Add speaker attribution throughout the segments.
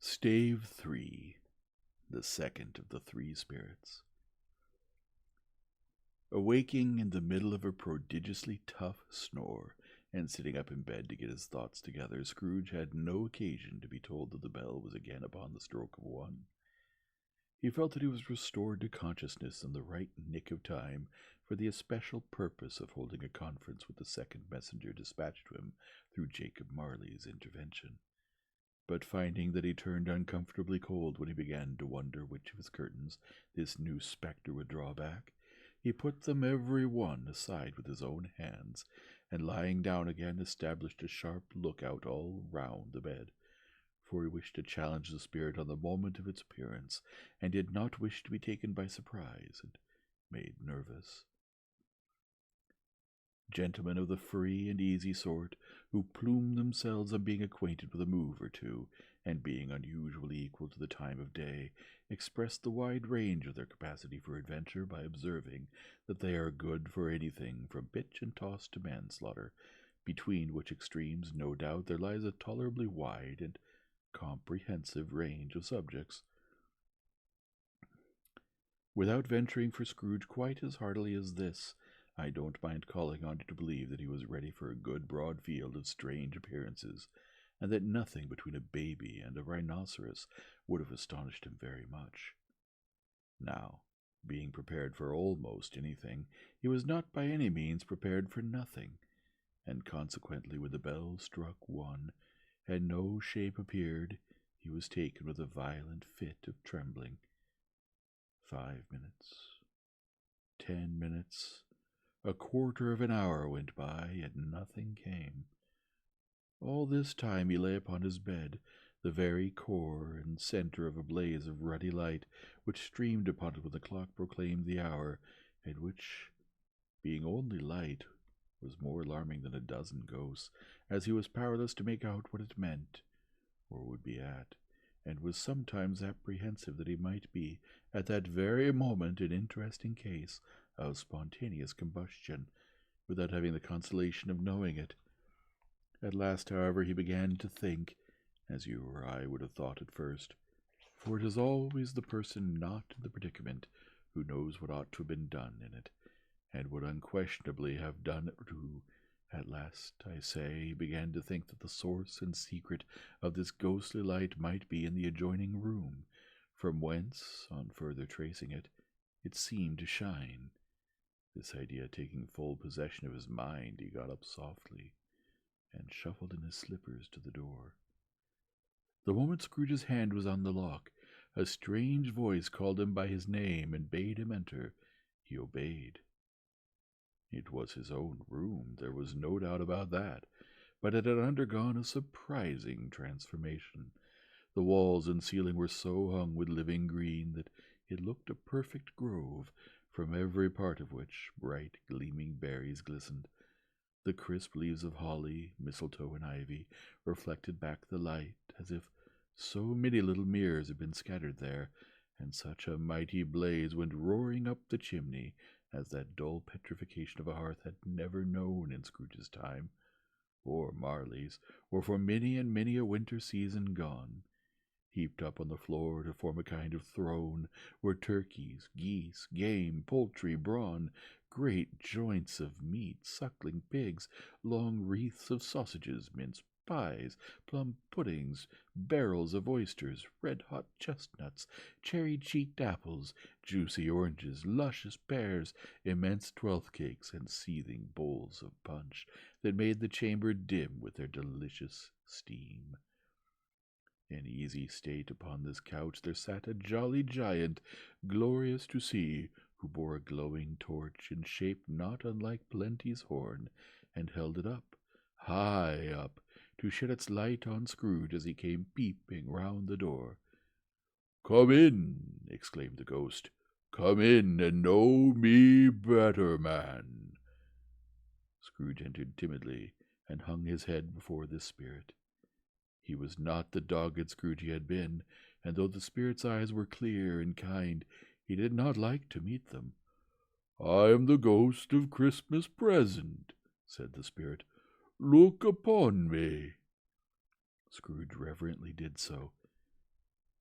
Speaker 1: Stave 3, the second of the three spirits. Awaking in the middle of a prodigiously tough snore, and sitting up in bed to get his thoughts together, Scrooge had no occasion to be told that the bell was again upon the stroke of 1. He felt that he was restored to consciousness in the right nick of time for the especial purpose of holding a conference with the second messenger dispatched to him through Jacob Marley's intervention. But finding that he turned uncomfortably cold when he began to wonder which of his curtains this new spectre would draw back, he put them every one aside with his own hands, and lying down again established a sharp lookout all round the bed, for he wished to challenge the spirit on the moment of its appearance, and did not wish to be taken by surprise and made nervous. Gentlemen of the free and easy sort, who plume themselves on being acquainted with a move or two, and being unusually equal to the time of day, express the wide range of their capacity for adventure by observing that they are good for anything from pitch and toss to manslaughter, between which extremes, no doubt, there lies a tolerably wide and comprehensive range of subjects. Without venturing for Scrooge quite as heartily as this, I don't mind calling on you to believe that he was ready for a good broad field of strange appearances, and that nothing between a baby and a rhinoceros would have astonished him very much. Now, being prepared for almost anything, he was not by any means prepared for nothing, and consequently when the bell struck 1, and no shape appeared, he was taken with a violent fit of trembling. 5 minutes, 10 minutes, a quarter of an hour went by, yet nothing came. All this time he lay upon his bed, the very core and centre of a blaze of ruddy light, which streamed upon it when the clock proclaimed the hour, and which, being only light, was more alarming than a dozen ghosts, as he was powerless to make out what it meant, or would be at, and was sometimes apprehensive that he might be, at that very moment, an interesting case of spontaneous combustion, without having the consolation of knowing it. At last, however, he began to think, as you or I would have thought at first, for it is always the person not in the predicament who knows what ought to have been done in it, and would unquestionably have done it too. At last, I say, he began to think that the source and secret of this ghostly light might be in the adjoining room, from whence, on further tracing it, it seemed to shine. This idea taking full possession of his mind, he got up softly, and shuffled in his slippers to the door. The moment Scrooge's hand was on the lock, a strange voice called him by his name and bade him enter. He obeyed. It was his own room, there was no doubt about that, but it had undergone a surprising transformation. The walls and ceiling were so hung with living green that it looked a perfect grove, from every part of which bright gleaming berries glistened. The crisp leaves of holly, mistletoe, and ivy reflected back the light, as if so many little mirrors had been scattered there, and such a mighty blaze went roaring up the chimney as that dull petrification of a hearth had never known in Scrooge's time, or Marley's, or for many and many a winter season gone. Heaped up on the floor to form a kind of throne were turkeys, geese, game, poultry, brawn, great joints of meat, suckling pigs, long wreaths of sausages, mince pies, plum puddings, barrels of oysters, red-hot chestnuts, cherry-cheeked apples, juicy oranges, luscious pears, immense twelfth cakes, and seething bowls of punch that made the chamber dim with their delicious steam. In easy state upon this couch there sat a jolly giant, glorious to see, who bore a glowing torch in shape not unlike Plenty's horn, and held it up, high up, to shed its light on Scrooge as he came peeping round the door. "Come in," exclaimed the ghost. "Come in, and know me better, man." Scrooge entered timidly, and hung his head before this spirit. He was not the dogged Scrooge he had been, and though the spirit's eyes were clear and kind, he did not like to meet them. "I am the ghost of Christmas present," said the spirit. "Look upon me." Scrooge reverently did so.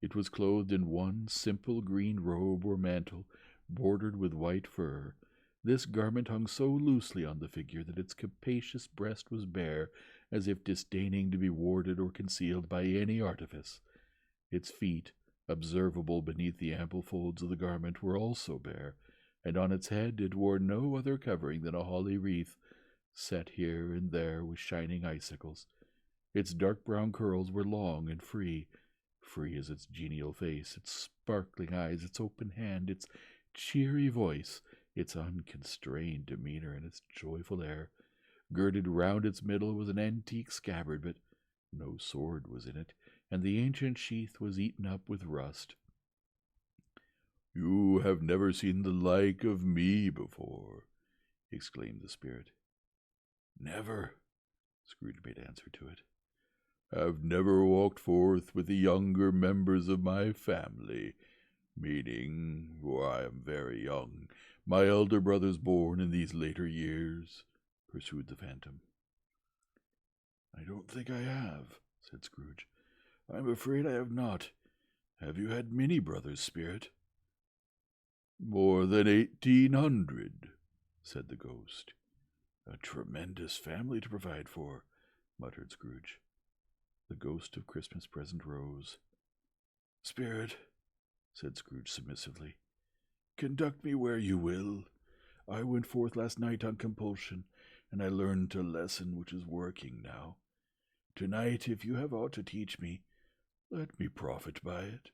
Speaker 1: It was clothed in one simple green robe or mantle, bordered with white fur. This garment hung so loosely on the figure that its capacious breast was bare, as if disdaining to be warded or concealed by any artifice. Its feet, observable beneath the ample folds of the garment, were also bare, and on its head it wore no other covering than a holly wreath, set here and there with shining icicles. Its dark brown curls were long and free as its genial face, its sparkling eyes, its open hand, its cheery voice, its unconstrained demeanor, and its joyful air. Girded round its middle was an antique scabbard, but no sword was in it, and the ancient sheath was eaten up with rust. "You have never seen the like of me before," exclaimed the spirit. "Never," Scrooge made answer to it. "Have never walked forth with the younger members of my family, meaning, for I am very young, my elder brothers born in these later years," pursued the phantom. "I don't think I have," said Scrooge. "I'm afraid I have not. Have you had many brothers, spirit?" "More than 1,800, said the ghost. "A tremendous family to provide for," muttered Scrooge. The ghost of Christmas present rose. "Spirit," said Scrooge submissively, "conduct me where you will. I went forth last night on compulsion, and I learned a lesson which is working now. Tonight, if you have aught to teach me, let me profit by it."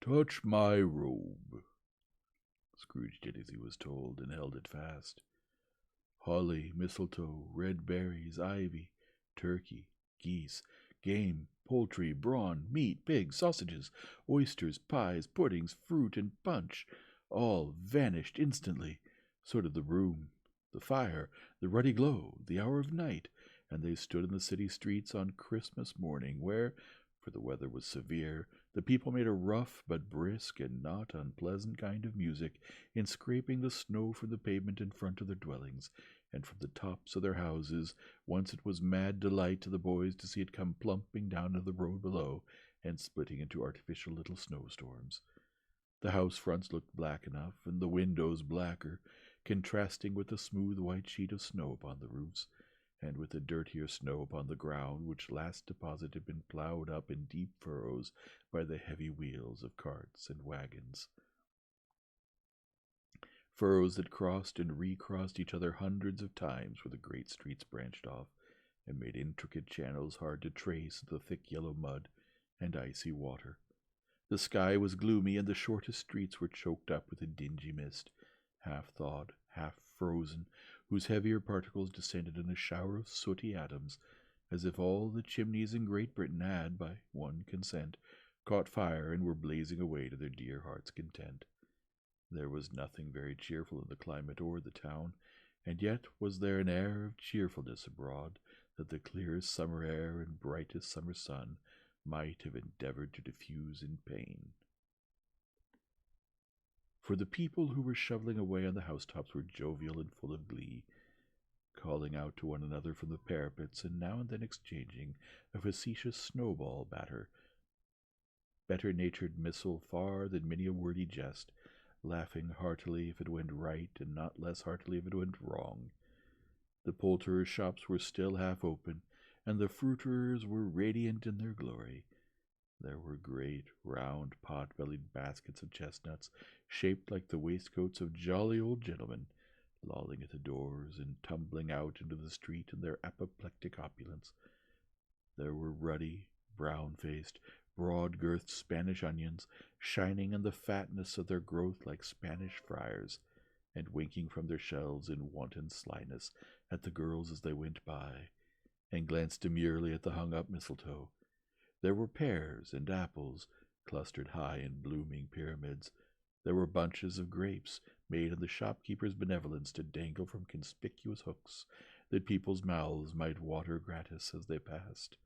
Speaker 1: "Touch my robe." Scrooge did as he was told, and held it fast. Holly, mistletoe, red berries, ivy, turkey, geese, game, poultry, brawn, meat, pigs, sausages, oysters, pies, puddings, fruit, and punch, all vanished instantly. So did the room, the fire, the ruddy glow, the hour of night, and they stood in the city streets on Christmas morning, where, for the weather was severe, the people made a rough but brisk and not unpleasant kind of music in scraping the snow from the pavement in front of their dwellings, and from the tops of their houses. Once it was mad delight to the boys to see it come plumping down to the road below, and splitting into artificial little snowstorms. The house fronts looked black enough, and the windows blacker, contrasting with the smooth white sheet of snow upon the roofs, and with the dirtier snow upon the ground, which last deposit had been ploughed up in deep furrows by the heavy wheels of carts and wagons. Furrows that crossed and recrossed each other hundreds of times where the great streets branched off, and made intricate channels hard to trace in the thick yellow mud and icy water. The sky was gloomy, and the shortest streets were choked up with a dingy mist, half thawed, half frozen, whose heavier particles descended in a shower of sooty atoms, as if all the chimneys in Great Britain had, by one consent, caught fire and were blazing away to their dear hearts' content. There was nothing very cheerful in the climate or the town, and yet was there an air of cheerfulness abroad that the clearest summer air and brightest summer sun might have endeavored to diffuse in pain. For the people who were shoveling away on the housetops were jovial and full of glee, calling out to one another from the parapets, and now and then exchanging a facetious snowball batter, better-natured missile far than many a wordy jest, laughing heartily if it went right, and not less heartily if it went wrong. The poulterers' shops were still half open, and the fruiterers were radiant in their glory. There were great, round, pot-bellied baskets of chestnuts, shaped like the waistcoats of jolly old gentlemen, lolling at the doors and tumbling out into the street in their apoplectic opulence. There were ruddy, brown-faced, broad-girthed Spanish onions, shining in the fatness of their growth like Spanish friars, and winking from their shelves in wanton slyness at the girls as they went by, and glanced demurely at the hung-up mistletoe. There were pears and apples, clustered high in blooming pyramids. There were bunches of grapes, made in the shopkeeper's benevolence to dangle from conspicuous hooks, that people's mouths might water gratis as they passed.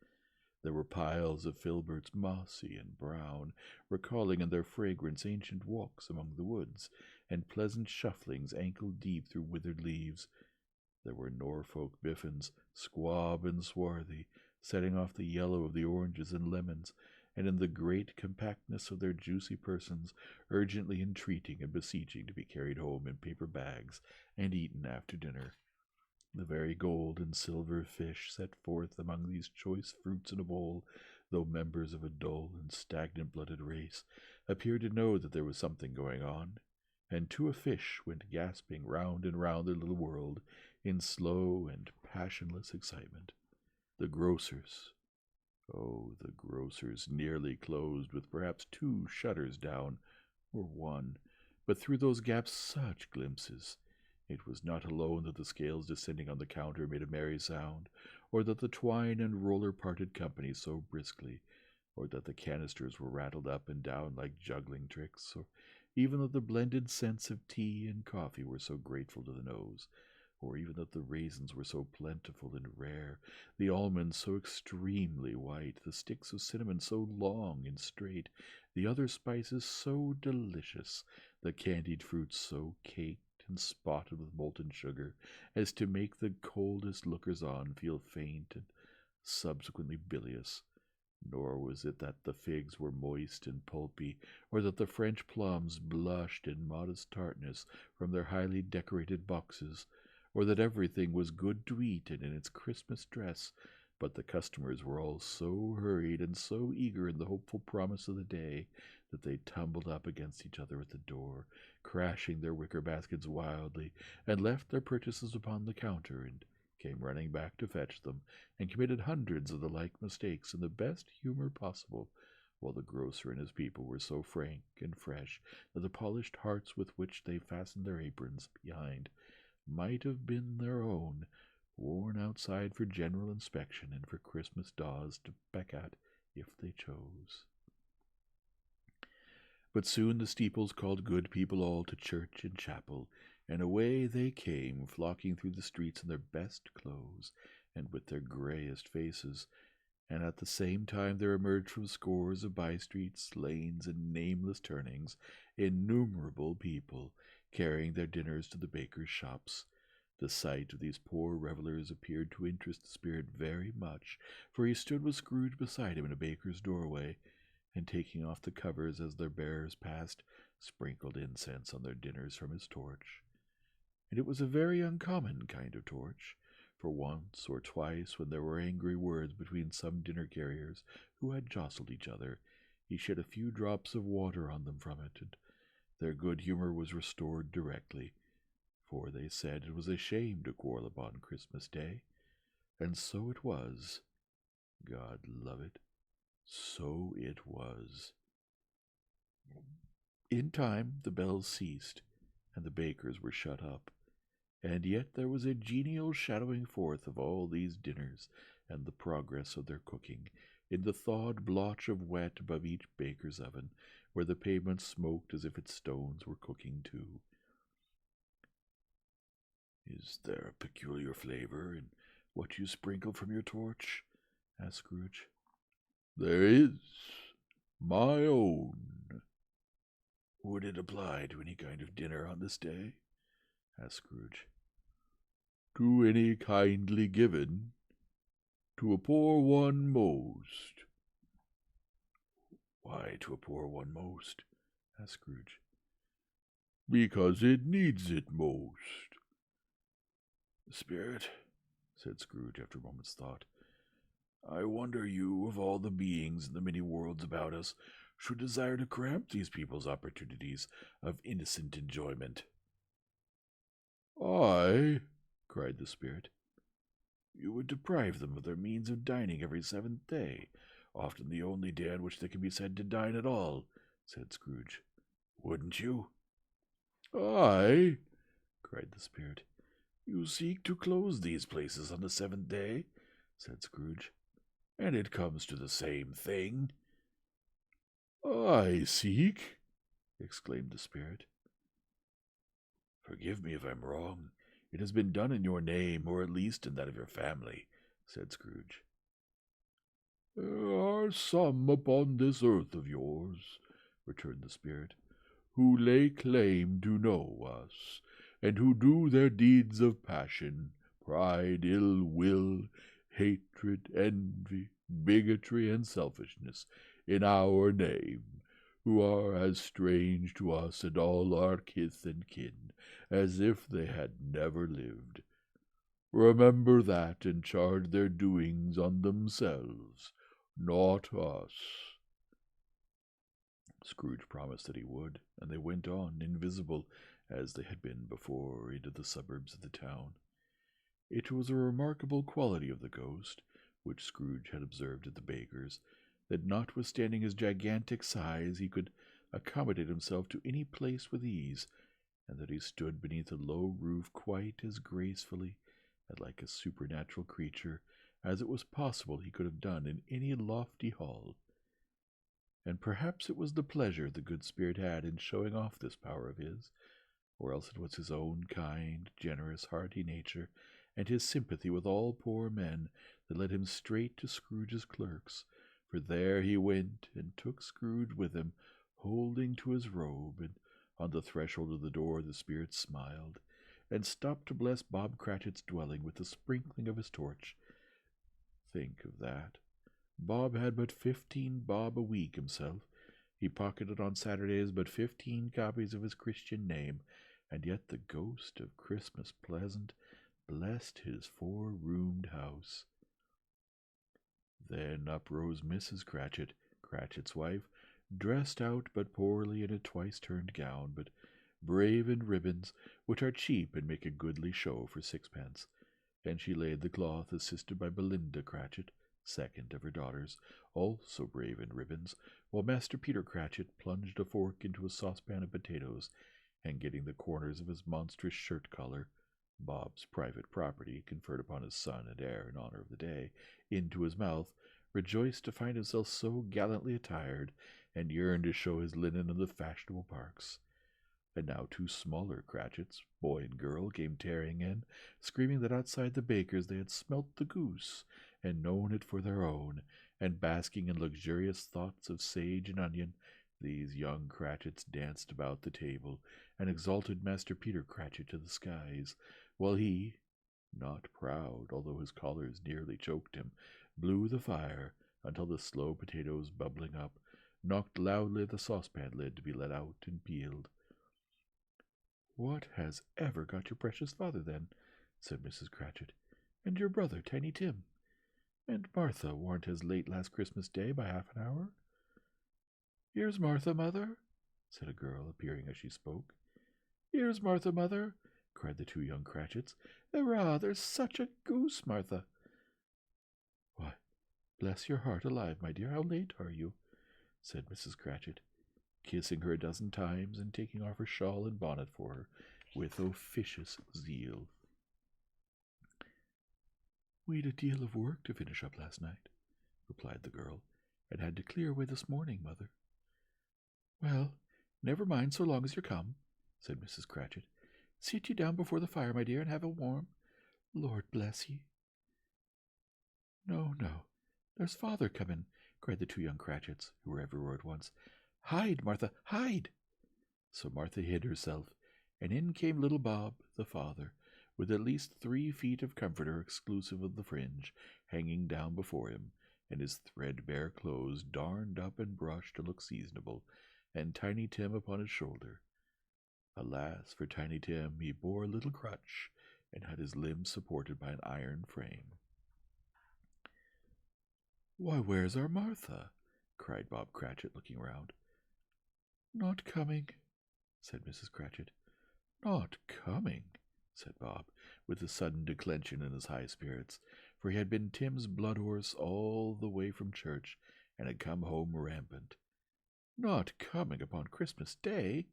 Speaker 1: There were piles of filberts, mossy and brown, recalling in their fragrance ancient walks among the woods, and pleasant shufflings ankle-deep through withered leaves. There were Norfolk biffins, squab and swarthy, setting off the yellow of the oranges and lemons, and in the great compactness of their juicy persons, urgently entreating and beseeching to be carried home in paper bags and eaten after dinner. The very gold and silver fish set forth among these choice fruits in a bowl, though members of a dull and stagnant-blooded race, appeared to know that there was something going on, and to a fish went gasping round and round their little world in slow and passionless excitement. The grocers, oh, the grocers, nearly closed, with perhaps 2 shutters down, or 1, but through those gaps such glimpses. It was not alone that the scales descending on the counter made a merry sound, or that the twine and roller parted company so briskly, or that the canisters were rattled up and down like juggling tricks, or even that the blended scents of tea and coffee were so grateful to the nose, or even that the raisins were so plentiful and rare, the almonds so extremely white, the sticks of cinnamon so long and straight, the other spices so delicious, the candied fruits so caked and spotted with molten sugar, as to make the coldest lookers-on feel faint and subsequently bilious. Nor was it that the figs were moist and pulpy, or that the French plums blushed in modest tartness from their highly decorated boxes, or that everything was good to eat and in its Christmas dress, but the customers were all so hurried and so eager in the hopeful promise of the day that they tumbled up against each other at the door, crashing their wicker baskets wildly, and left their purchases upon the counter, and came running back to fetch them, and committed hundreds of the like mistakes in the best humor possible, while the grocer and his people were so frank and fresh that the polished hearts with which they fastened their aprons behind might have been their own, worn outside for general inspection and for Christmas daws to peck at if they chose. But soon the steeples called good people all to church and chapel, and away they came, flocking through the streets in their best clothes, and with their greyest faces, and at the same time there emerged from scores of by-streets, lanes, and nameless turnings innumerable people, carrying their dinners to the bakers' shops. The sight of these poor revellers appeared to interest the spirit very much, for he stood with Scrooge beside him in a baker's doorway, and taking off the covers as their bearers passed, sprinkled incense on their dinners from his torch. And it was a very uncommon kind of torch, for once or twice, when there were angry words between some dinner-carriers who had jostled each other, he shed a few drops of water on them from it, and their good humor was restored directly, for they said it was a shame to quarrel upon Christmas Day, and so it was. God love it, so it was. In time the bells ceased, and the bakers were shut up, and yet there was a genial shadowing forth of all these dinners, and the progress of their cooking, in the thawed blotch of wet above each baker's oven, where the pavement smoked as if its stones were cooking too. "Is there a peculiar flavor in what you sprinkle from your torch?" asked Scrooge. "There is. My own." "Would it apply to any kind of dinner on this day?" asked Scrooge. "To any kindly given. To a poor one most." "Why to a poor one most?" asked Scrooge. "Because it needs it most." "Spirit," said Scrooge after a moment's thought, "I wonder you, of all the beings in the many worlds about us, should desire to cramp these people's opportunities of innocent enjoyment." "I?" cried the spirit. "You would deprive them of their means of dining every 7th day, often the only day on which they can be said to dine at all," said Scrooge. "Wouldn't you?" "I?" cried the spirit. "You seek to close these places on the 7th day," said Scrooge, "and it comes to the same thing." "I seek!" exclaimed the spirit. "Forgive me if I'm wrong. It has been done in your name, or at least in that of your family," said Scrooge. "There are some upon this earth of yours," returned the spirit, "who lay claim to know us, and who do their deeds of passion, pride, ill will, hatred, envy, bigotry, and selfishness in our name, who are as strange to us and all our kith and kin as if they had never lived. Remember that, and charge their doings on themselves, not us." Scrooge promised that he would, and they went on, invisible as they had been before, into the suburbs of the town. It was a remarkable quality of the ghost, which Scrooge had observed at the baker's, that notwithstanding his gigantic size he could accommodate himself to any place with ease, and that he stood beneath a low roof quite as gracefully and like a supernatural creature as it was possible he could have done in any lofty hall. And perhaps it was the pleasure the good spirit had in showing off this power of his, or else it was his own kind, generous, hearty nature, and his sympathy with all poor men, that led him straight to Scrooge's clerks, for there he went, and took Scrooge with him, holding to his robe, and on the threshold of the door the spirit smiled, and stopped to bless Bob Cratchit's dwelling with the sprinkling of his torch. Think of that! Bob had but 15 bob a week himself. He pocketed on Saturdays but 15 copies of his Christian name, and yet the ghost of Christmas Pleasant blessed his 4-roomed house. Then up rose Mrs. Cratchit, Cratchit's wife, dressed out but poorly in a twice-turned gown, but brave in ribbons, which are cheap and make a goodly show for 6 pence, and she laid the cloth, assisted by Belinda Cratchit, second of her daughters, also brave in ribbons, while Master Peter Cratchit plunged a fork into a saucepan of potatoes, and getting the corners of his monstrous shirt-collar, Bob's private property, conferred upon his son and heir in honor of the day, into his mouth, rejoiced to find himself so gallantly attired, and yearned to show his linen in the fashionable parks. And now 2 smaller Cratchits, boy and girl, came tearing in, screaming that outside the baker's they had smelt the goose, and known it for their own, and basking in luxurious thoughts of sage and onion, these young Cratchits danced about the table, and exalted Master Peter Cratchit to the skies, while he, not proud, although his collars nearly choked him, blew the fire until the slow potatoes, bubbling up, knocked loudly at the saucepan lid to be let out and peeled. "What has ever got your precious father, then?" said Mrs. Cratchit. "And your brother, Tiny Tim? And Martha warn't as late last Christmas Day by half an hour?" "Here's Martha, mother," said a girl, appearing as she spoke. "Here's Martha, mother," cried the 2 young Cratchits. "Hurrah, there's such a goose, Martha!" "Why, bless your heart alive, my dear, how late are you?" said Mrs. Cratchit, kissing her a dozen times, and taking off her shawl and bonnet for her with officious zeal. "We'd a deal of work to finish up last night," replied the girl, "and had to clear away this morning, mother." "Well, never mind so long as you're come," said Mrs. Cratchit. "Sit ye down before the fire, my dear, and have a warm. Lord bless ye." "No, no, there's father coming," cried the 2 young Cratchits, who were everywhere at once. "Hide, Martha, hide!" So Martha hid herself, and in came little Bob, the father, with at least 3 feet of comforter exclusive of the fringe, hanging down before him, and his threadbare clothes darned up and brushed to look seasonable, and Tiny Tim upon his shoulder. Alas for Tiny Tim, he bore a little crutch, and had his limbs supported by an iron frame. "Why, where's our Martha?" cried Bob Cratchit, looking round. "Not coming," said Mrs. Cratchit. "Not coming," said Bob, with a sudden declension in his high spirits, for he had been Tim's blood horse all the way from church, and had come home rampant. "Not coming upon Christmas Day!"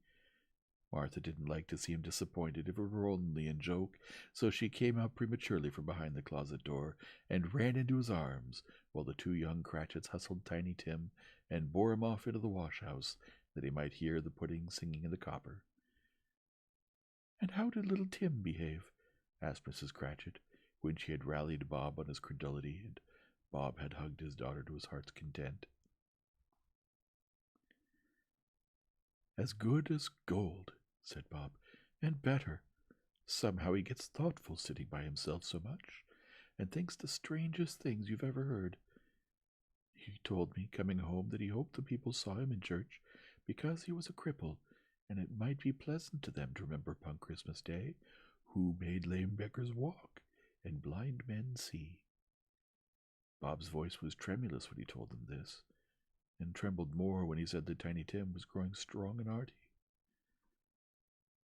Speaker 1: Martha didn't like to see him disappointed, if it were only in joke, so she came out prematurely from behind the closet door, and ran into his arms, while the 2 young Cratchits hustled Tiny Tim, and bore him off into the wash-house, that he might hear the pudding singing in the copper. "And how did little Tim behave?" asked Mrs. Cratchit, when she had rallied Bob on his credulity, and Bob had hugged his daughter to his heart's content. "As good as gold," said Bob, "and better. Somehow he gets thoughtful sitting by himself so much, and thinks the strangest things you've ever heard. He told me, coming home, that he hoped the people saw him in church because he was a cripple, and it might be pleasant to them to remember upon Christmas Day, who made lame beggars walk and blind men see. Bob's voice was tremulous when he told them this, and trembled more when he said that Tiny Tim was growing strong and hearty.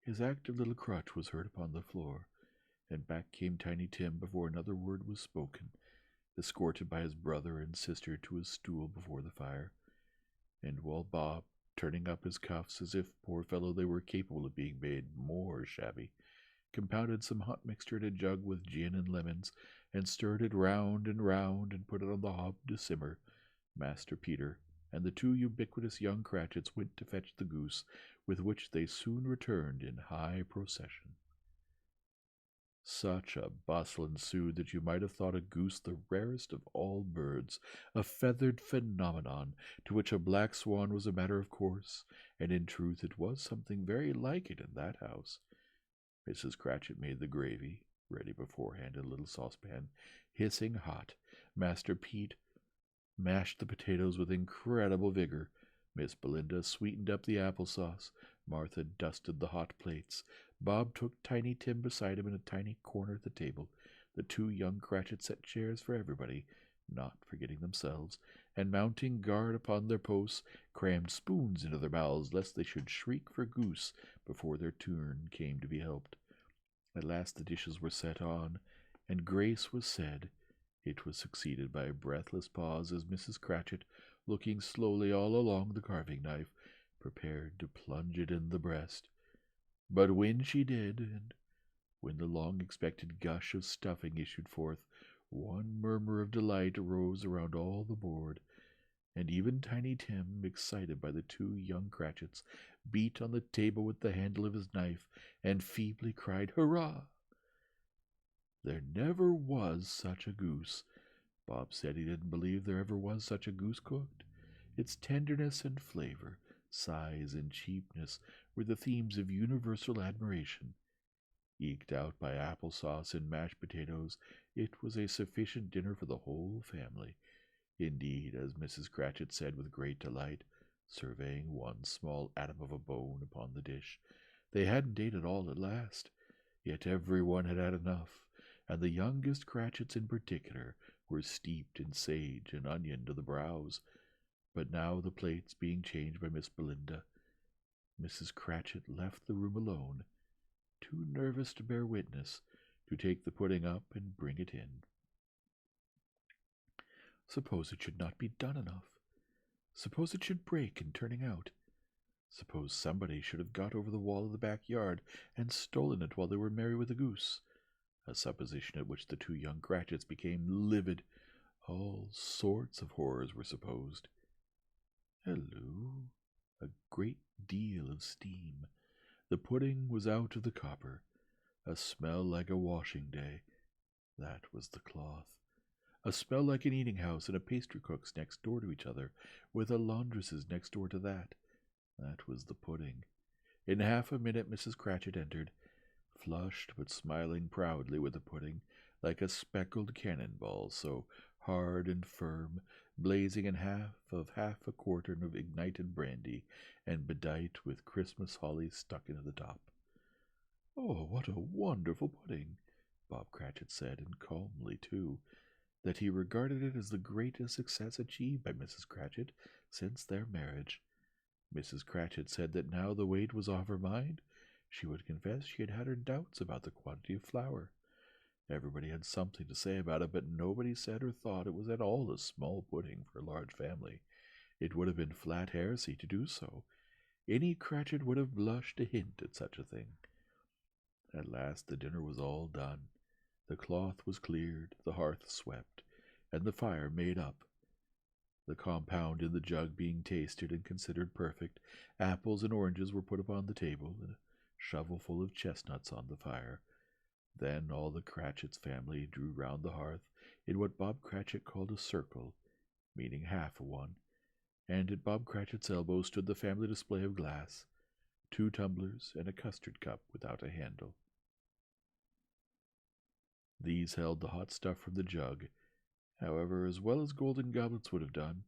Speaker 1: His active little crutch was heard upon the floor, and back came Tiny Tim before another word was spoken, escorted by his brother and sister to his stool before the fire, and while Bob, turning up his cuffs as if, poor fellow, they were capable of being made more shabby, compounded some hot mixture in a jug with gin and lemons, and stirred it round and put it on the hob to simmer, Master Peter and the two ubiquitous young Cratchits went to fetch the goose, with which they soon returned in high procession. Such a bustle ensued that you might have thought a goose the rarest of all birds, a feathered phenomenon, to which a black swan was a matter of course, and in truth it was something very like it in that house. Mrs. Cratchit made the gravy, ready beforehand in a little saucepan, hissing hot. Master Pete mashed the potatoes with incredible vigor. Miss Belinda sweetened up the apple-sauce. Martha dusted the hot plates. Bob took Tiny Tim beside him in a tiny corner at the table. The two young Cratchits set chairs for everybody, not forgetting themselves, and mounting guard upon their posts, crammed spoons into their mouths, lest they should shriek for goose before their turn came to be helped. At last the dishes were set on, and grace was said. It was succeeded by a breathless pause as Mrs. Cratchit, looking slowly all along the carving-knife, prepared to plunge it in the breast. But when she did, and when the long-expected gush of stuffing issued forth, one murmur of delight arose around all the board, and even Tiny Tim, excited by the two young Cratchits, beat on the table with the handle of his knife, and feebly cried, "Hurrah!" There never was such a goose. Bob said he didn't believe there ever was such a goose cooked. Its tenderness and flavor, size and cheapness, were the themes of universal admiration. Eked out by apple-sauce and mashed potatoes, it was a sufficient dinner for the whole family. Indeed, as Mrs. Cratchit said with great delight, surveying one small atom of a bone upon the dish, they hadn't ate it all at last, yet every one had had enough, and the youngest Cratchits in particular were steeped in sage and onion to the brows. But now, the plates being changed by Miss Belinda, Mrs. Cratchit left the room alone, too nervous to bear witness, to take the pudding up and bring it in. Suppose it should not be done enough? Suppose it should break in turning out? Suppose somebody should have got over the wall of the backyard and stolen it while they were merry with the goose? A supposition at which the two young Cratchits became livid. All sorts of horrors were supposed. Hello! A great deal of steam. The pudding was out of the copper. A smell like a washing day. That was the cloth. A smell like an eating-house and a pastry-cook's next door to each other, with a laundress's next door to that. That was the pudding. In half a minute Mrs. Cratchit entered, flushed but smiling proudly with the pudding, like a speckled cannon-ball, so hard and firm, blazing in half a quartern of ignited brandy, and bedight with Christmas holly stuck into the top. "Oh, what a wonderful pudding!" Bob Cratchit said, and calmly, too, that he regarded it as the greatest success achieved by Mrs. Cratchit since their marriage. Mrs. Cratchit said that now the weight was off her mind, she would confess she had had her doubts about the quantity of flour. Everybody had something to say about it, but nobody said or thought it was at all a small pudding for a large family. It would have been flat heresy to do so. Any Cratchit would have blushed to hint at such a thing. At last the dinner was all done. The cloth was cleared, the hearth swept, and the fire made up. The compound in the jug being tasted and considered perfect, apples and oranges were put upon the table, and a shovelful of chestnuts on the fire. Then all the Cratchit's family drew round the hearth in what Bob Cratchit called a circle, meaning half a one, and at Bob Cratchit's elbow stood the family display of glass, 2 tumblers and a custard cup without a handle. These held the hot stuff from the jug, however, as well as golden goblets would have done,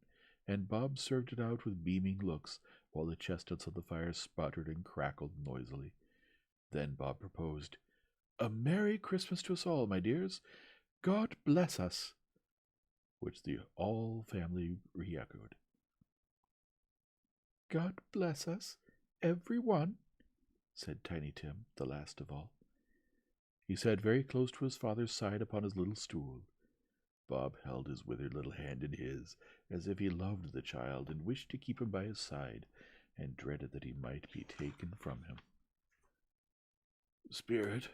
Speaker 1: and Bob served it out with beaming looks, while the chestnuts on the fire sputtered and crackled noisily. Then Bob proposed, "A Merry Christmas to us all, my dears. God bless us," which the all family re-echoed. "God bless us, every one," said Tiny Tim, the last of all. He sat very close to his father's side upon his little stool. Bob held his withered little hand in his, as if he loved the child and wished to keep him by his side, and dreaded that he might be taken from him. "Spirit,"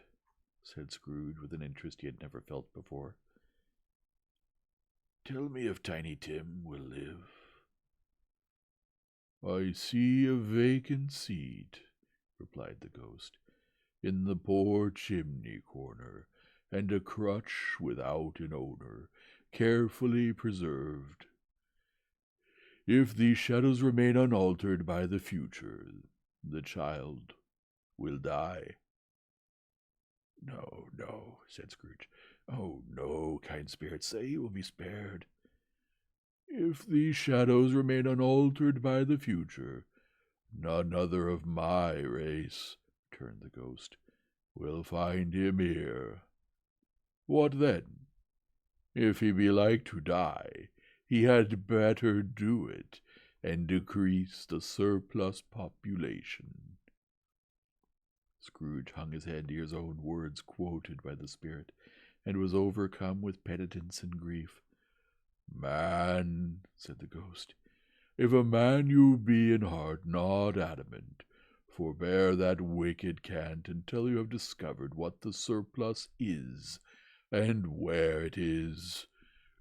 Speaker 1: said Scrooge with an interest he had never felt before, "tell me if Tiny Tim will live." "I see a vacant seat," replied the ghost, "in the poor chimney corner, and a crutch without an owner, carefully preserved. If these shadows remain unaltered by the future, the child will die." "No, no," said Scrooge. "Oh, no, kind spirit, say he will be spared." "If these shadows remain unaltered by the future, none other of my race," returned the ghost, "will find him here. What then? If he be like to die, he had better do it, and decrease the surplus population." Scrooge hung his head near his own words quoted by the spirit, and was overcome with penitence and grief. "Man," said the ghost, "if a man you be in heart, not adamant, forbear that wicked cant until you have discovered what the surplus is, and where it is.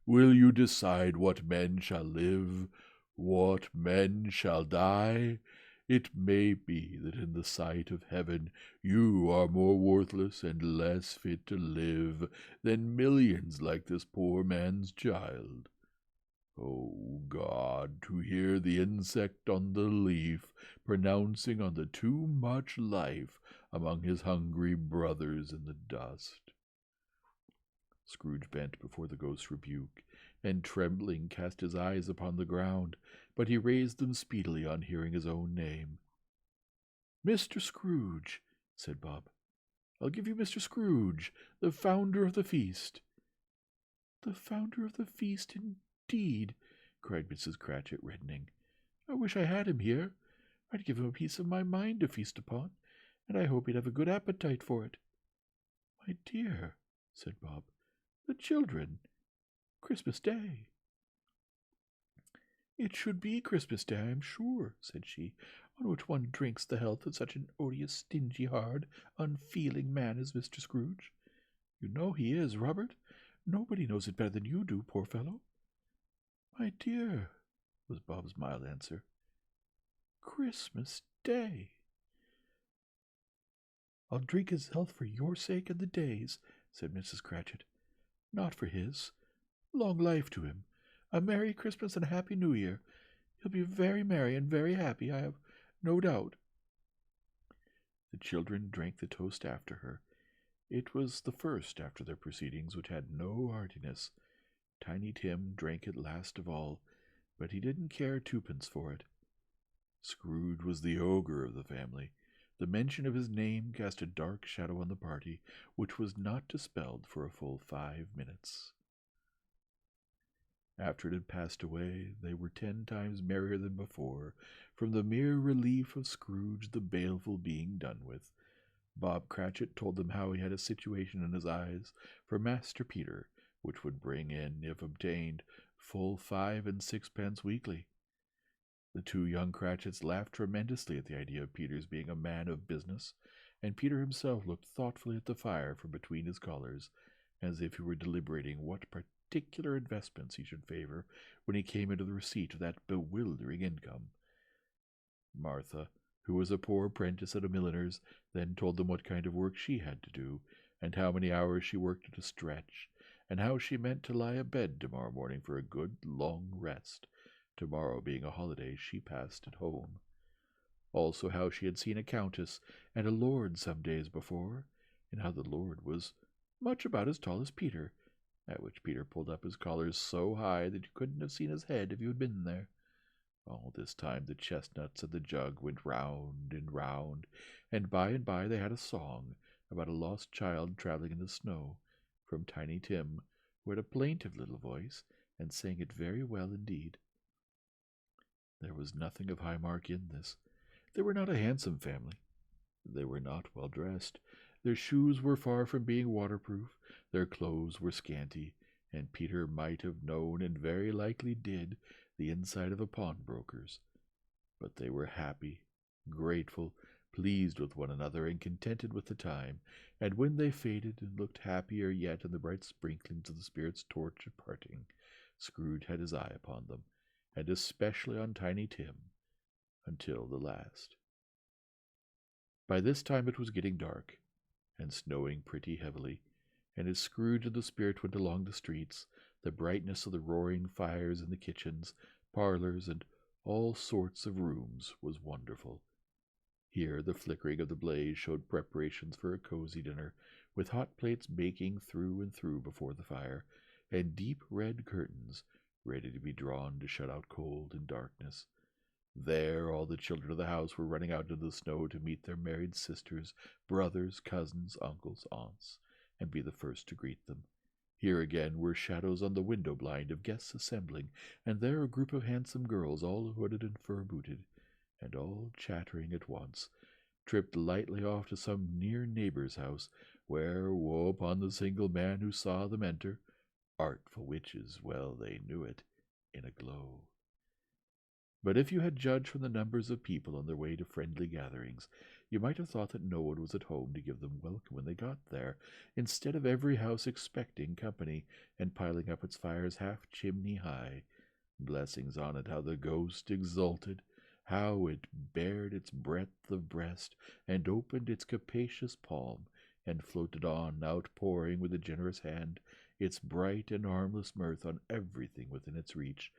Speaker 1: Will you decide what men shall live, what men shall die? It may be that in the sight of heaven you are more worthless and less fit to live than millions like this poor man's child. O God, to hear the insect on the leaf pronouncing on the too much life among his hungry brothers in the dust." Scrooge bent before the ghost's rebuke, and trembling cast his eyes upon the ground, but he raised them speedily on hearing his own name. "Mr. Scrooge," said Bob. "I'll give you Mr. Scrooge, the founder of the feast." "The founder of the feast, indeed!" cried Mrs. Cratchit, reddening. "I wish I had him here. I'd give him a piece of my mind to feast upon, and I hope he'd have a good appetite for it." "My dear," said Bob, "the children. Christmas Day." "It should be Christmas Day, I am sure," said she, "on which one drinks the health of such an odious, stingy, hard, unfeeling man as Mr. Scrooge. You know he is, Robert. Nobody knows it better than you do, poor fellow." "My dear," was Bob's mild answer, "Christmas Day." "I'll drink his health for your sake and the day's," said Mrs. Cratchit. "Not for his. Long life to him. A Merry Christmas and a Happy New Year. He'll be very merry and very happy, I have no doubt." The children drank the toast after her. It was the first after their proceedings which had no heartiness. Tiny Tim drank it last of all, but he didn't care twopence for it. Scrooge was the ogre of the family. The mention of his name cast a dark shadow on the party, which was not dispelled for a full 5 minutes. After it had passed away, they were 10 times merrier than before, from the mere relief of Scrooge the baleful being done with. Bob Cratchit told them how he had a situation in his eyes for Master Peter, which would bring in, if obtained, full 5 and 6 weekly. The 2 young Cratchits laughed tremendously at the idea of Peter's being a man of business, and Peter himself looked thoughtfully at the fire from between his collars, as if he were deliberating what particular investments he should favor when he came into the receipt of that bewildering income. Martha, who was a poor apprentice at a milliner's, then told them what kind of work she had to do, and how many hours she worked at a stretch, and how she meant to lie abed tomorrow morning for a good long rest, tomorrow being a holiday she passed at home. Also how she had seen a countess and a lord some days before, and how the lord was much about as tall as Peter, at which Peter pulled up his collar so high that you couldn't have seen his head if you had been there. All this time the chestnuts and the jug went round and by they had a song about a lost child traveling in the snow, from Tiny Tim, who had a plaintive little voice, and sang it very well indeed. There was nothing of high mark in this. They were not a handsome family. They were not well dressed. Their shoes were far from being waterproof. Their clothes were scanty, and Peter might have known, and very likely did, the inside of a pawnbroker's. But they were happy, grateful, pleased with one another, and contented with the time, and when they faded and looked happier yet in the bright sprinklings of the Spirit's torch at parting, Scrooge had his eye upon them, and especially on Tiny Tim, until the last. By this time it was getting dark, and snowing pretty heavily, and as Scrooge and the Spirit went along the streets, the brightness of the roaring fires in the kitchens, parlors, and all sorts of rooms was wonderful. Here the flickering of the blaze showed preparations for a cozy dinner, with hot plates baking through and through before the fire, and deep red curtains ready to be drawn to shut out cold and darkness. There all the children of the house were running out into the snow to meet their married sisters, brothers, cousins, uncles, aunts, and be the first to greet them. Here again were shadows on the window blind of guests assembling, and there a group of handsome girls, all hooded and fur-booted, and all chattering at once, tripped lightly off to some near neighbor's house, where, woe upon the single man who saw them enter, artful witches, well they knew it, in a glow. But if you had judged from the numbers of people on their way to friendly gatherings, you might have thought that no one was at home to give them welcome when they got there, instead of every house expecting company, and piling up its fires half chimney high. Blessings on it, how the ghost exulted, how it bared its breadth of breast, and opened its capacious palm, and floated on, outpouring with a generous hand its bright and harmless mirth on everything within its reach.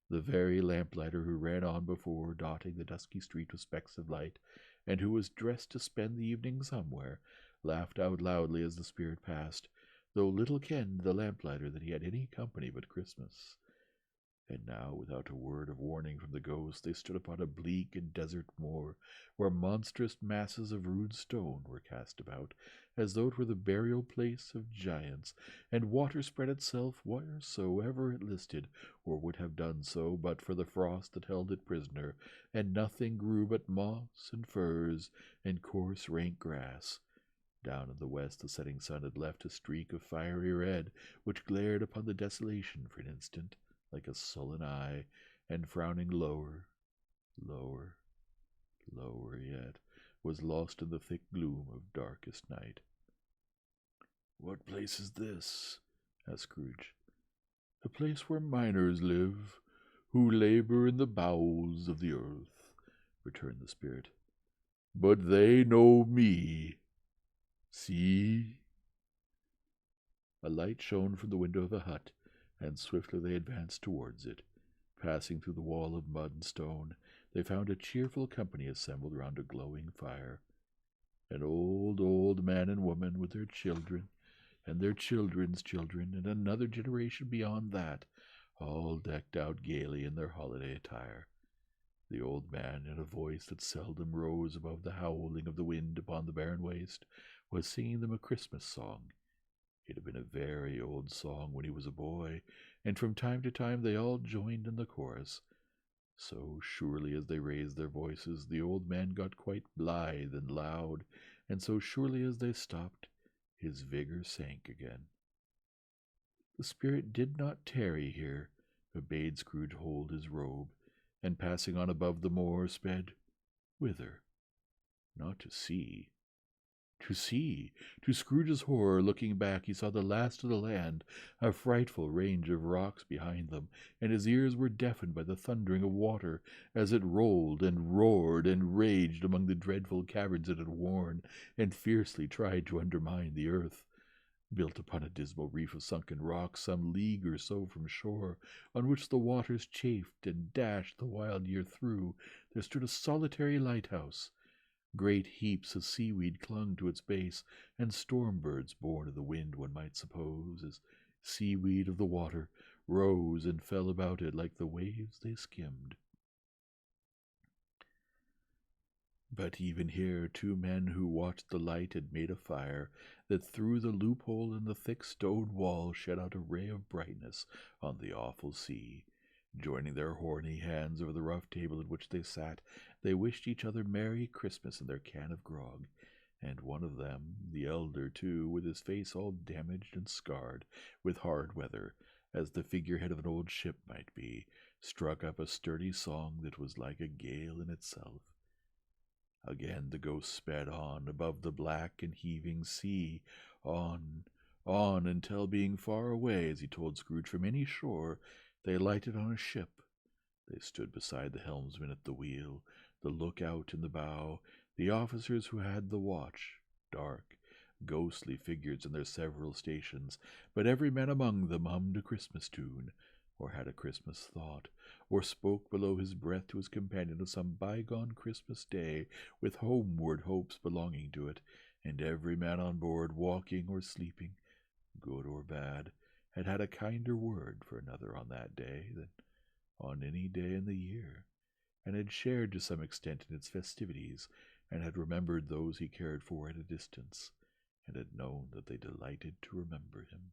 Speaker 1: The very lamplighter who ran on before, dotting the dusky street with specks of light, and who was dressed to spend the evening somewhere, laughed out loudly as the Spirit passed, though little kenned the lamplighter that he had any company but Christmas. And now, without a word of warning from the ghost, they stood upon a bleak and desert moor, where monstrous masses of rude stone were cast about, as though it were the burial place of giants, and water spread itself wheresoever it listed, or would have done so but for the frost that held it prisoner, and nothing grew but moss and furze and coarse rank grass. Down in the west the setting sun had left a streak of fiery red, which glared upon the desolation for an instant, like a sullen eye, and frowning lower, lower, lower yet, was lost in the thick gloom of darkest night. "What place is this?" asked Scrooge. "The place where miners live, who labor in the bowels of the earth," returned the Spirit. "But they know me. See?" A light shone from the window of the hut, and swiftly they advanced towards it. Passing through the wall of mud and stone, they found a cheerful company assembled round a glowing fire. An old man and woman with their children, and their children's children, and another generation beyond that, all decked out gaily in their holiday attire. The old man, in a voice that seldom rose above the howling of the wind upon the barren waste, was singing them a Christmas song. It had been a very old song when he was a boy, and from time to time they all joined in the chorus. So surely as they raised their voices, the old man got quite blithe and loud, and so surely as they stopped, his vigor sank again. The Spirit did not tarry here, but bade Scrooge hold his robe, and passing on above the moor, sped whither? Not to see. To see! To Scrooge's horror, looking back, he saw the last of the land, a frightful range of rocks behind them, and his ears were deafened by the thundering of water, as it rolled and roared and raged among the dreadful caverns it had worn, and fiercely tried to undermine the earth. Built upon a dismal reef of sunken rocks, some league or so from shore, on which the waters chafed and dashed the wild year through, there stood a solitary lighthouse. Great heaps of seaweed clung to its base, and storm birds, born of the wind, one might suppose, as seaweed of the water, rose and fell about it like the waves they skimmed. But even here 2 men who watched the light had made a fire that through the loophole in the thick stone wall shed out a ray of brightness on the awful sea. Joining their horny hands over the rough table at which they sat, they wished each other Merry Christmas in their can of grog, and one of them, the elder too, with his face all damaged and scarred with hard weather, as the figurehead of an old ship might be, struck up a sturdy song that was like a gale in itself. Again the ghost sped on above the black and heaving sea, on, until, being far away, as he told Scrooge, from any shore, they lighted on a ship. They stood beside the helmsman at the wheel, the lookout in the bow, the officers who had the watch, dark, ghostly figures in their several stations, but every man among them hummed a Christmas tune, or had a Christmas thought, or spoke below his breath to his companion of some bygone Christmas day, with homeward hopes belonging to it, and every man on board, walking or sleeping, good or bad, had had a kinder word for another on that day than on any day in the year, and had shared to some extent in its festivities, and had remembered those he cared for at a distance, and had known that they delighted to remember him.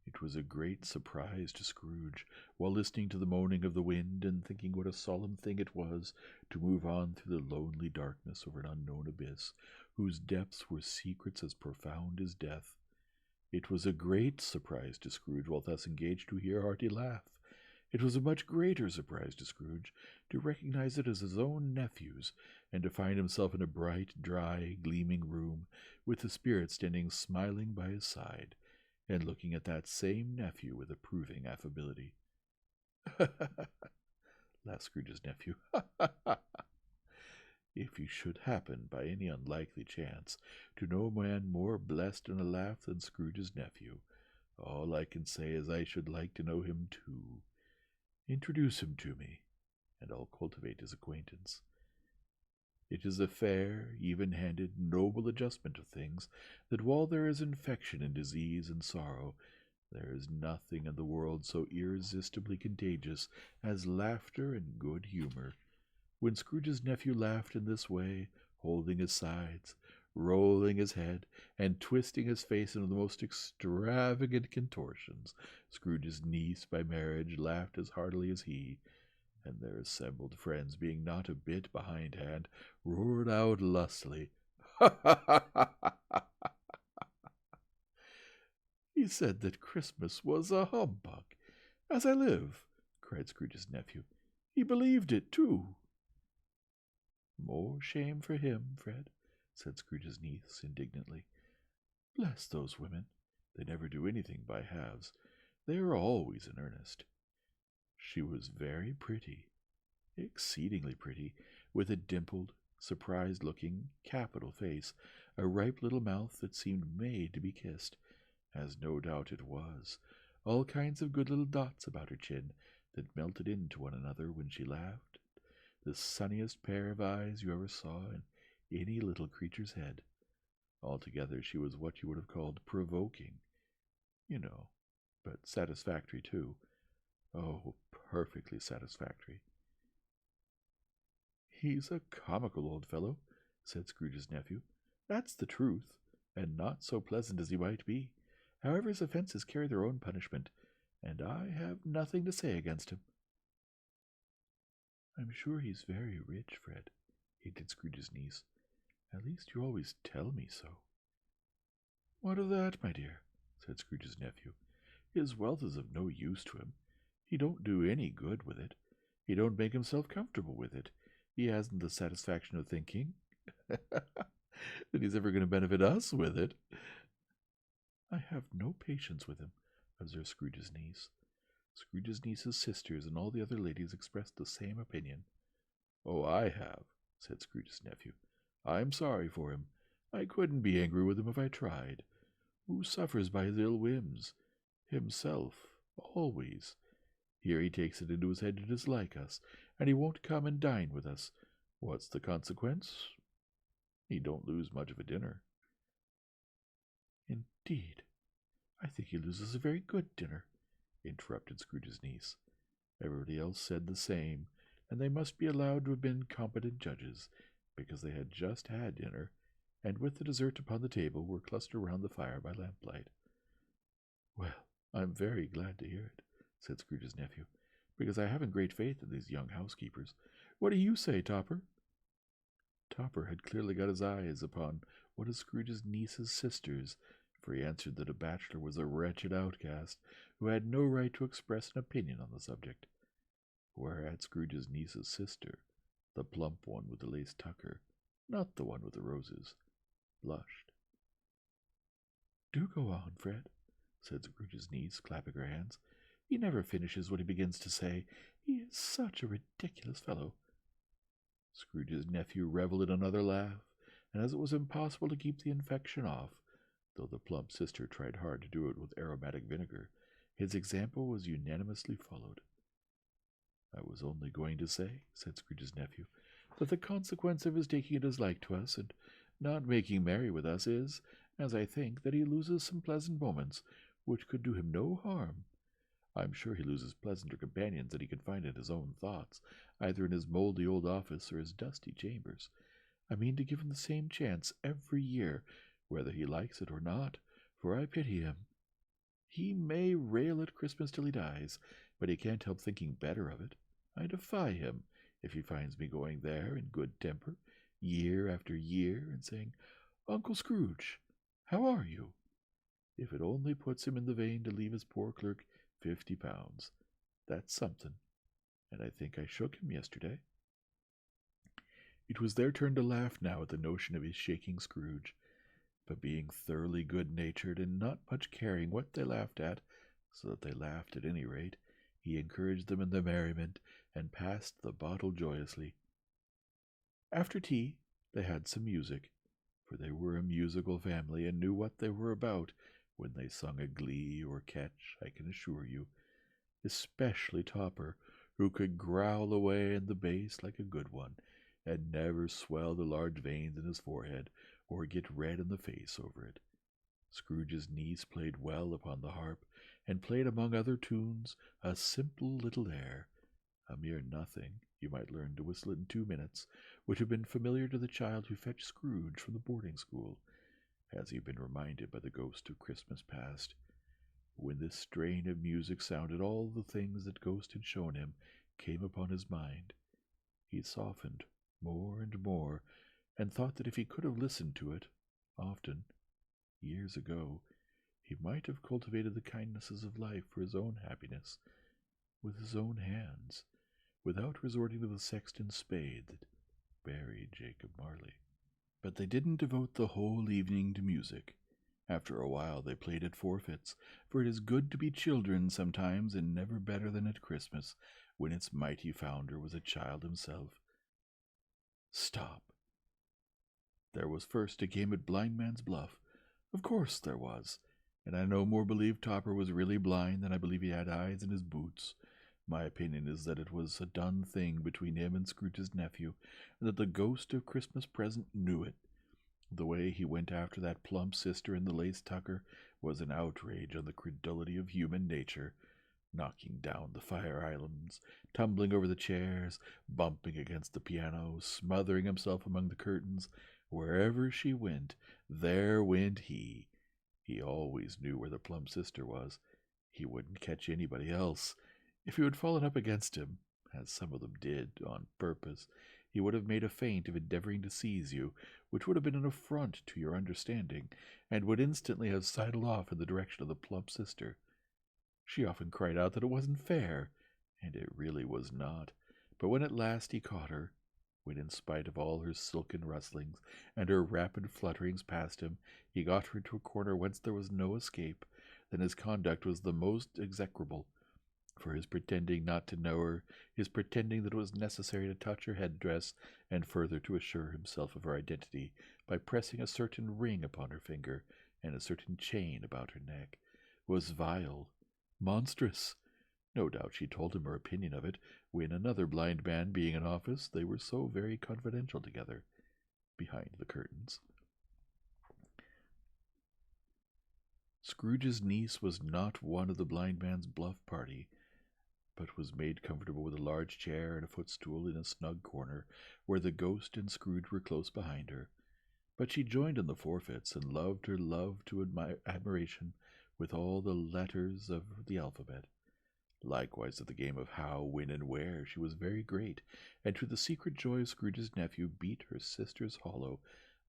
Speaker 1: It was a great surprise to Scrooge, while listening to the moaning of the wind, and thinking what a solemn thing it was to move on through the lonely darkness over an unknown abyss, whose depths were secrets as profound as death. It was a great surprise to Scrooge, while thus engaged, to hear a hearty laugh. It was a much greater surprise to Scrooge to recognize it as his own nephew's, and to find himself in a bright, dry, gleaming room, with the spirit standing smiling by his side, and looking at that same nephew with approving affability. Laughed Scrooge's nephew. If you should happen, by any unlikely chance, to know a man more blessed in a laugh than Scrooge's nephew, all I can say is I should like to know him too. Introduce him to me, and I'll cultivate his acquaintance. It is a fair, even-handed, noble adjustment of things, that while there is infection and disease and sorrow, there is nothing in the world so irresistibly contagious as laughter and good humor. When Scrooge's nephew laughed in this way, holding his sides, rolling his head, and twisting his face into the most extravagant contortions, Scrooge's niece by marriage laughed as heartily as he, and their assembled friends, being not a bit behindhand, roared out lustily, "Ha, ha, ha, ha, ha, ha! He said that Christmas was a humbug, as I live," cried Scrooge's nephew. "He believed it, too." "More shame for him, Fred," said Scrooge's niece indignantly. "Bless those women! They never do anything by halves. They are always in earnest." She was very pretty, exceedingly pretty, with a dimpled, surprised-looking, capital face, a ripe little mouth that seemed made to be kissed, as no doubt it was, all kinds of good little dots about her chin that melted into one another when she laughed, the sunniest pair of eyes you ever saw in any little creature's head. Altogether she was what you would have called provoking, you know, but satisfactory, too. Oh, perfectly satisfactory. "He's a comical old fellow," said Scrooge's nephew. "That's the truth, and not so pleasant as he might be. However, his offences carry their own punishment, and I have nothing to say against him." "I'm sure he's very rich, Fred," hinted Scrooge's niece. "At least you always tell me so." "What of that, my dear?" said Scrooge's nephew. "His wealth is of no use to him. He don't do any good with it. He don't make himself comfortable with it. He hasn't the satisfaction of thinking that he's ever going to benefit us with it." "I have no patience with him," observed Scrooge's niece. Scrooge's niece's sisters and all the other ladies expressed the same opinion. "Oh, I have," said Scrooge's nephew. "I'm sorry for him. I couldn't be angry with him if I tried. Who suffers by his ill whims? Himself, always. Here he takes it into his head to dislike us, and he won't come and dine with us. What's the consequence? He don't lose much of a dinner." "Indeed, I think he loses a very good dinner, interrupted Scrooge's niece. Everybody else said the same, and they must be allowed to have been competent judges, because they had just had dinner, and with the dessert upon the table were clustered round the fire by lamplight. Well, I'm very glad to hear it, said Scrooge's nephew, because I haven't great faith in these young housekeepers. What do you say, Topper? Topper had clearly got his eyes upon one of Scrooge's niece's sisters, for he answered that a bachelor was a wretched outcast who had no right to express an opinion on the subject. Whereat Scrooge's niece's sister, the plump one with the lace tucker, not the one with the roses, blushed. Do go on, Fred, said Scrooge's niece, clapping her hands. He never finishes what he begins to say. He is such a ridiculous fellow. Scrooge's nephew revelled in another laugh, and as it was impossible to keep the infection off, though the plump sister tried hard to do it with aromatic vinegar, his example was unanimously followed. I was only going to say, said Scrooge's nephew, that the consequence of his taking a dislike to us and not making merry with us is, as I think, that he loses some pleasant moments which could do him no harm. I'm sure he loses pleasanter companions than he can find in his own thoughts, either in his mouldy old office or his dusty chambers. I mean to give him the same chance every year, whether he likes it or not, for I pity him. He may rail at Christmas till he dies, but he can't help thinking better of it. I defy him, if he finds me going there in good temper, year after year, and saying, Uncle Scrooge, how are you? If it only puts him in the vein to leave his poor clerk £50. That's something, and I think I shook him yesterday. It was their turn to laugh now at the notion of his shaking Scrooge, but being thoroughly good-natured and not much caring what they laughed at, so that they laughed at any rate, he encouraged them in their merriment, and passed the bottle joyously. After tea they had some music, for they were a musical family, and knew what they were about when they sung a glee or catch, I can assure you, especially Topper, who could growl away in the bass like a good one, and never swell the large veins in his forehead, or get red in the face over it. Scrooge's niece played well upon the harp, and played among other tunes a simple little air, a mere nothing you might learn to whistle in 2 minutes, which had been familiar to the child who fetched Scrooge from the boarding-school, as he had been reminded by the ghost of Christmas past. When this strain of music sounded, all the things that Ghost had shown him came upon his mind. He softened more and more, and thought that if he could have listened to it often, years ago, he might have cultivated the kindnesses of life for his own happiness, with his own hands, without resorting to the sexton's spade that buried Jacob Marley. But they didn't devote the whole evening to music. After a while they played at forfeits, for it is good to be children sometimes, and never better than at Christmas, when its mighty founder was a child himself. Stop. There was first a game at Blind Man's Bluff. Of course there was, and I no more believe Topper was really blind than I believe he had eyes in his boots. My opinion is that it was a done thing between him and Scrooge's nephew, and that the ghost of Christmas present knew it. The way he went after that plump sister in the lace tucker was an outrage on the credulity of human nature, knocking down the fire islands, tumbling over the chairs, bumping against the piano, smothering himself among the curtains. Wherever she went, there went he. He always knew where the plump sister was. He wouldn't catch anybody else. If you had fallen up against him, as some of them did, on purpose, he would have made a feint of endeavoring to seize you, which would have been an affront to your understanding, and would instantly have sidled off in the direction of the plump sister. She often cried out that it wasn't fair, and it really was not. But when at last he caught her, when in spite of all her silken rustlings and her rapid flutterings past him, he got her into a corner whence there was no escape, then his conduct was the most execrable. For his pretending not to know her, his pretending that it was necessary to touch her head-dress, and further to assure himself of her identity by pressing a certain ring upon her finger and a certain chain about her neck, was vile, monstrous. No doubt she told him her opinion of it, when another blind man being in office, they were so very confidential together, behind the curtains. Scrooge's niece was not one of the blind man's bluff party, but was made comfortable with a large chair and a footstool in a snug corner, where the ghost and Scrooge were close behind her. But she joined in the forfeits, and loved her love to admiration with all the letters of the alphabet. Likewise at the game of how, when, and where she was very great, and to the secret joy of Scrooge's nephew beat her sisters hollow,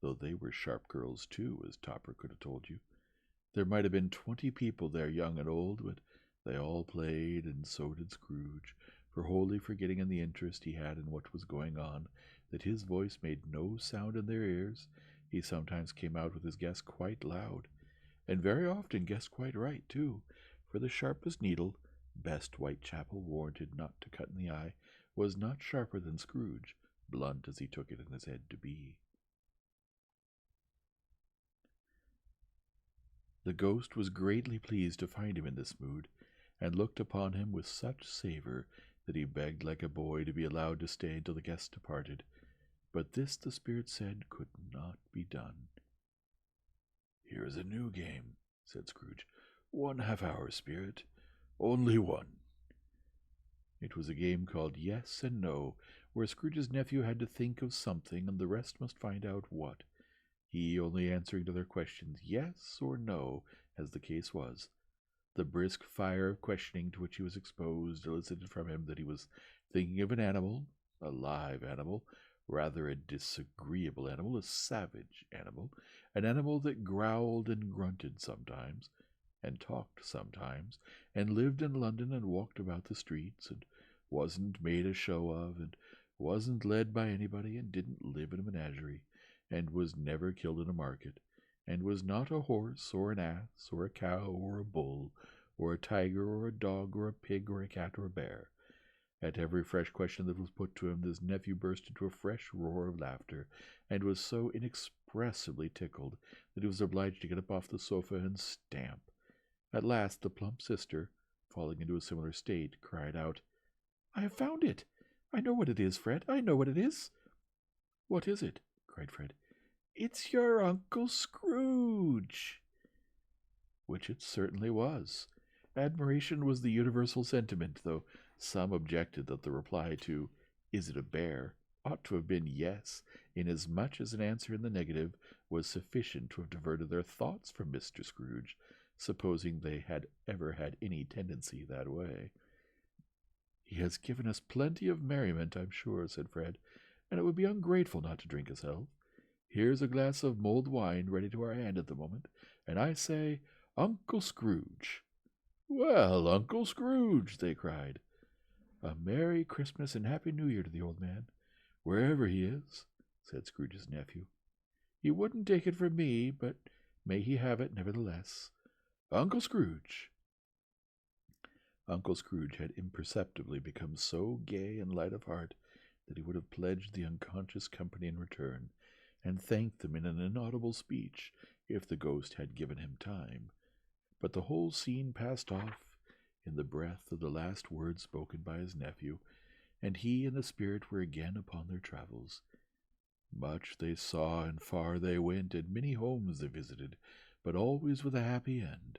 Speaker 1: though they were sharp girls too, as Topper could have told you. There might have been 20 people there, young and old, but they all played, and so did Scrooge, for wholly forgetting in the interest he had in what was going on, that his voice made no sound in their ears. He sometimes came out with his guess quite loud, and very often guessed quite right, too, for the sharpest needle, best Whitechapel warranted not to cut in the eye, was not sharper than Scrooge, blunt as he took it in his head to be. The ghost was greatly pleased to find him in this mood, and looked upon him with such savour that he begged like a boy to be allowed to stay till the guests departed. But this, the spirit said, could not be done. "Here is a new game," said Scrooge. "1 half-hour, spirit. Only one." It was a game called Yes and No, where Scrooge's nephew had to think of something, and the rest must find out what, he only answering to their questions yes or no, as the case was. The brisk fire of questioning to which he was exposed elicited from him that he was thinking of an animal, a live animal, rather a disagreeable animal, a savage animal, an animal that growled and grunted sometimes, and talked sometimes, and lived in London and walked about the streets, and wasn't made a show of, and wasn't led by anybody, and didn't live in a menagerie, and was never killed in a market, and was not a horse, or an ass, or a cow, or a bull, or a tiger, or a dog, or a pig, or a cat, or a bear. At every fresh question that was put to him, his nephew burst into a fresh roar of laughter, and was so inexpressibly tickled that he was obliged to get up off the sofa and stamp. At last the plump sister, falling into a similar state, cried out, "I have found it! I know what it is, Fred. I know what it is." "What is it?" cried Fred. "It's your Uncle Scrooge." Which it certainly was. Admiration was the universal sentiment, though some objected that the reply to "Is it a bear?" ought to have been yes, inasmuch as an answer in the negative was sufficient to have diverted their thoughts from Mr. Scrooge, supposing they had ever had any tendency that way. "He has given us plenty of merriment, I'm sure," said Fred, "and it would be ungrateful not to drink his health. Here's a glass of mulled wine ready to our hand at the moment, and I say, Uncle Scrooge." "Well, Uncle Scrooge," they cried. "A Merry Christmas and Happy New Year to the old man, wherever he is," said Scrooge's nephew. "He wouldn't take it from me, but may he have it nevertheless. Uncle Scrooge." Uncle Scrooge had imperceptibly become so gay and light of heart that he would have pledged the unconscious company in return, and thanked them in an inaudible speech, if the ghost had given him time. But the whole scene passed off in the breath of the last words spoken by his nephew, and he and the spirit were again upon their travels. Much they saw, and far they went, and many homes they visited, but always with a happy end.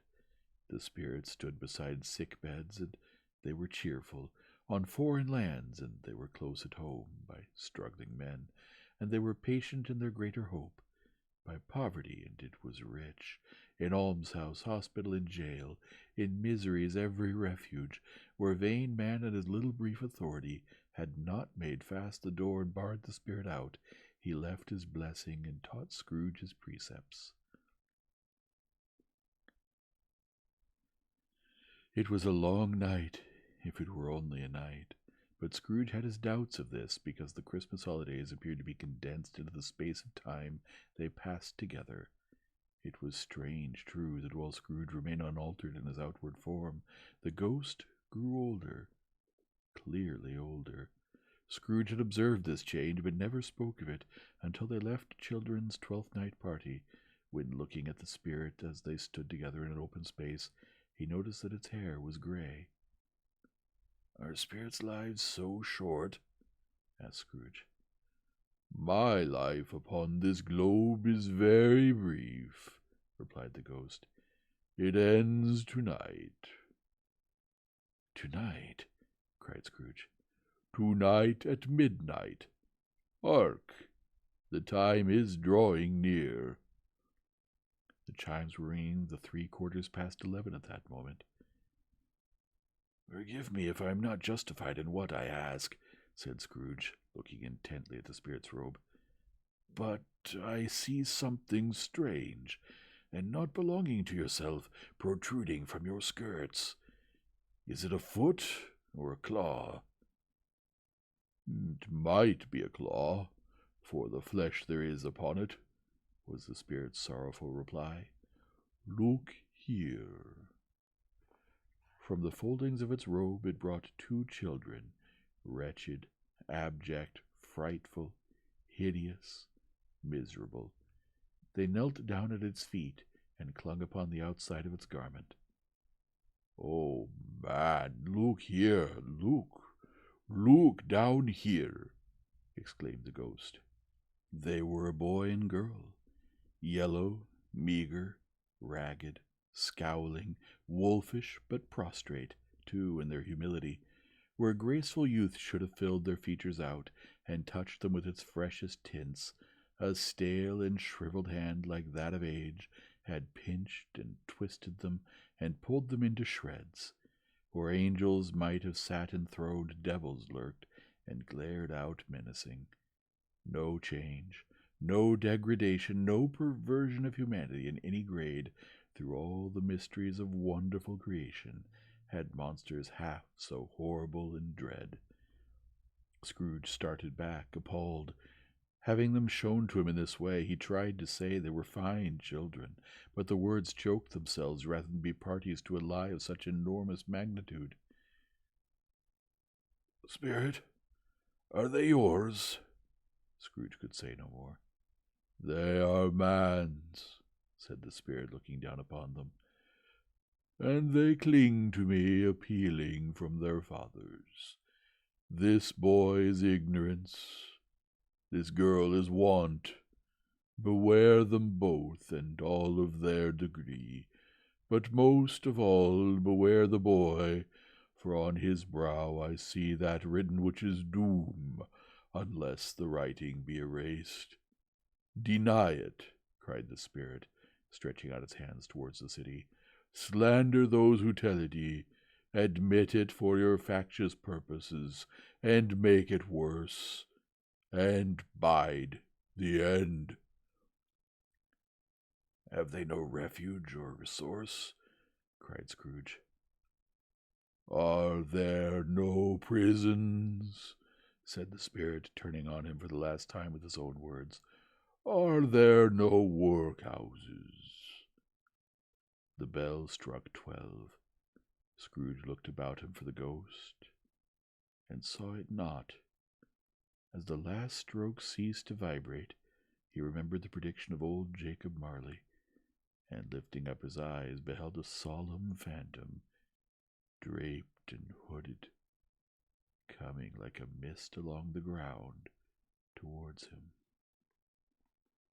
Speaker 1: The spirit stood beside sick beds, and they were cheerful, on foreign lands, and they were close at home, by struggling men, and they were patient in their greater hope, by poverty, and it was rich, in almshouse, hospital, and jail, in misery's every refuge, where vain man and his little brief authority had not made fast the door and barred the spirit out, he left his blessing and taught Scrooge his precepts. It was a long night, if it were only a night, but Scrooge had his doubts of this, because the Christmas holidays appeared to be condensed into the space of time they passed together. It was strange, true, that while Scrooge remained unaltered in his outward form, the ghost grew older, clearly older. Scrooge had observed this change, but never spoke of it until they left children's 12th night party, when, looking at the spirit as they stood together in an open space, he noticed that its hair was gray. "Are spirits' lives so short?" asked Scrooge. "My life upon this globe is very brief," replied the ghost. It ends tonight.
Speaker 2: Tonight? Cried Scrooge.
Speaker 1: Tonight at midnight. Hark! The time is drawing near.
Speaker 2: The chimes were ringing the 11:15 at that moment. Forgive me if I am not justified in what I ask, said Scrooge, looking intently at the spirit's robe. But I see something strange, and not belonging to yourself, protruding from your skirts. Is it a foot or a claw?
Speaker 1: It might be a claw, for the flesh there is upon it, was the spirit's sorrowful reply. Look here. From the foldings of its robe it brought 2 children, wretched, abject, frightful, hideous, miserable. They knelt down at its feet and clung upon the outside of its garment.
Speaker 2: Oh, man, look here, look down here, exclaimed the ghost.
Speaker 1: They were a boy and girl, yellow, meager, ragged, scowling, wolfish, but prostrate, too, in their humility, where graceful youth should have filled their features out and touched them with its freshest tints. A stale and shriveled hand like that of age had pinched and twisted them and pulled them into shreds. Where angels might have sat enthroned, devils lurked and glared out menacing. No change, no degradation, no perversion of humanity in any grade, through all the mysteries of wonderful creation, had monsters half so horrible and dread. Scrooge started back, appalled. Having them shown to him in this way, he tried to say they were fine children, but the words choked themselves rather than be parties to a lie of such enormous magnitude.
Speaker 2: Spirit, are they yours?
Speaker 1: Scrooge could say no more.
Speaker 2: They are man's, said the spirit, looking down upon them, and they cling to me, appealing from their fathers. This boy is ignorance, this girl is want. Beware them both, and all of their degree. But most of all beware the boy, for on his brow I see that written which is doom, unless the writing be erased. Deny it, cried the spirit, stretching out its hands towards the city. Slander those who tell it ye. Admit it for your factious purposes, and make it worse, and bide the end.
Speaker 1: Have they no refuge or resource? Cried Scrooge.
Speaker 2: Are there no prisons? Said the spirit, turning on him for the last time with his own words. Are there no workhouses?
Speaker 1: The bell struck 12. Scrooge looked about him for the ghost, and saw it not. As the last stroke ceased to vibrate, he remembered the prediction of old Jacob Marley, and lifting up his eyes, beheld a solemn phantom, draped and hooded, coming like a mist along the ground towards him.